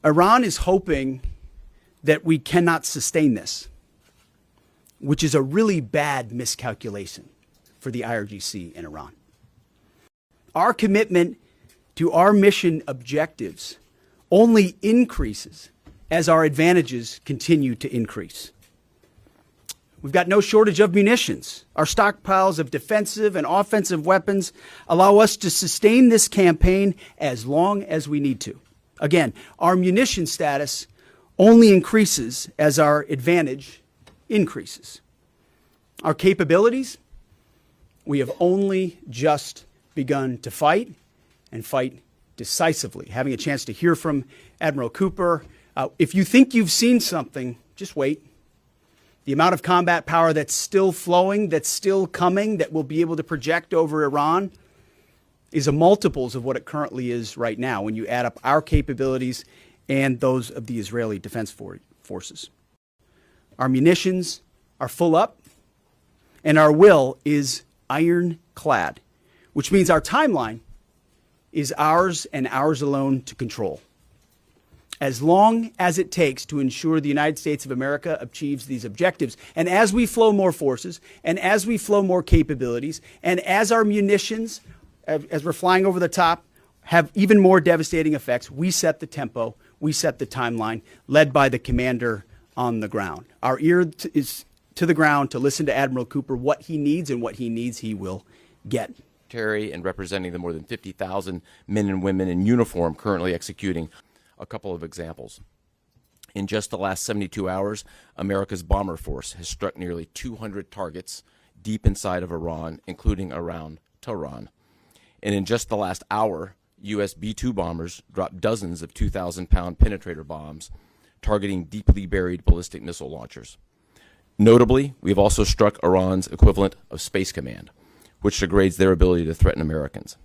Iran is hoping that we cannot sustain this, which is a really bad miscalculation for the IRGC in Iran. Our commitment to our mission objectives only increases as our advantages continue to increase. We've got no shortage of munitions. Our stockpiles of defensive and offensive weapons allow us to sustain this campaign as long as we need to. Again, our munition status only increases as our advantage increases. Our capabilities, we have only just begun to fight and fight decisively. Having a chance to hear from Admiral Cooper. If you think you've seen something, just wait. The amount of combat power that's still flowing, that's still coming, that we'll be able to project over Iran is a multiples of what it currently is right now when you add up our capabilities and those of the Israeli Defense Forces. Our munitions are full up, and our will is ironclad, which means our timeline is ours and ours alone to control, as long as it takes to ensure the United States of America achieves these objectives. And as we flow more forces, and as we flow more capabilities, and as our munitions, as we're flying over the top, have even more devastating effects, we set the tempo, we set the timeline, led by the commander on the ground. Our ear is to the ground to listen to Admiral Cooper. What he needs and what he needs, he will get. And representing the more than 50,000 men and women in uniform currently executing. A couple of examples. In just the last 72 hours, America's bomber force has struck nearly 200 targets deep inside of Iran, including around Tehran. And in just the last hour, U.S. B-2 bombers dropped dozens of 2,000-pound penetrator bombs targeting deeply buried ballistic missile launchers. Notably, we've also struck Iran's equivalent of Space Command, which degrades their ability to threaten Americans.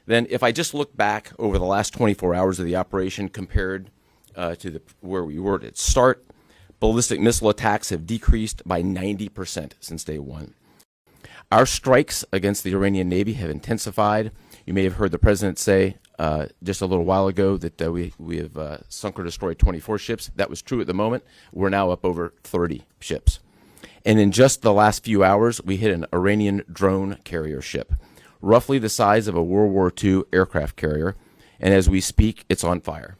Then, if I just look back over the last 24 hours of the operation compared to where we were at its start, ballistic missile attacks have decreased by 90% since day one. Our strikes against the Iranian Navy have intensified. You may have heard the president say just a little while ago that we have sunk or destroyed 24 ships. That was true at the moment. We're now up over 30 ships. And in just the last few hours, we hit an Iranian drone carrier ship, roughly the size of a World War II aircraft carrier, and as we speak, it's on fire.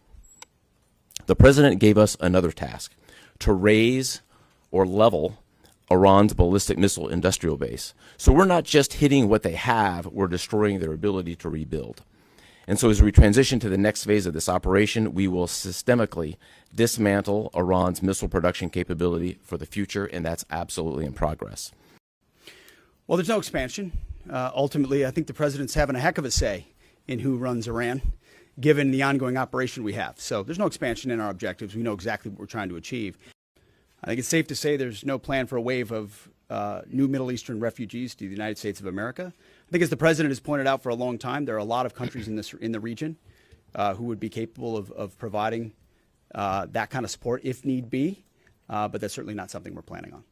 The president gave us another task, to raise or level Iran's ballistic missile industrial base. So we're not just hitting what they have, we're destroying their ability to rebuild. And so as we transition to the next phase of this operation, we will systemically dismantle Iran's missile production capability for the future, and that's absolutely in progress. Well, there's no expansion. Ultimately, I think the president's having a heck of a say in who runs Iran, given the ongoing operation we have. So there's no expansion in our objectives. We know exactly what we're trying to achieve. I think it's safe to say there's no plan for a wave of new Middle Eastern refugees to the United States of America. I think, as the president has pointed out for a long time, there are a lot of countries in the region who would be capable of providing that kind of support if need be, but that's certainly not something we're planning on.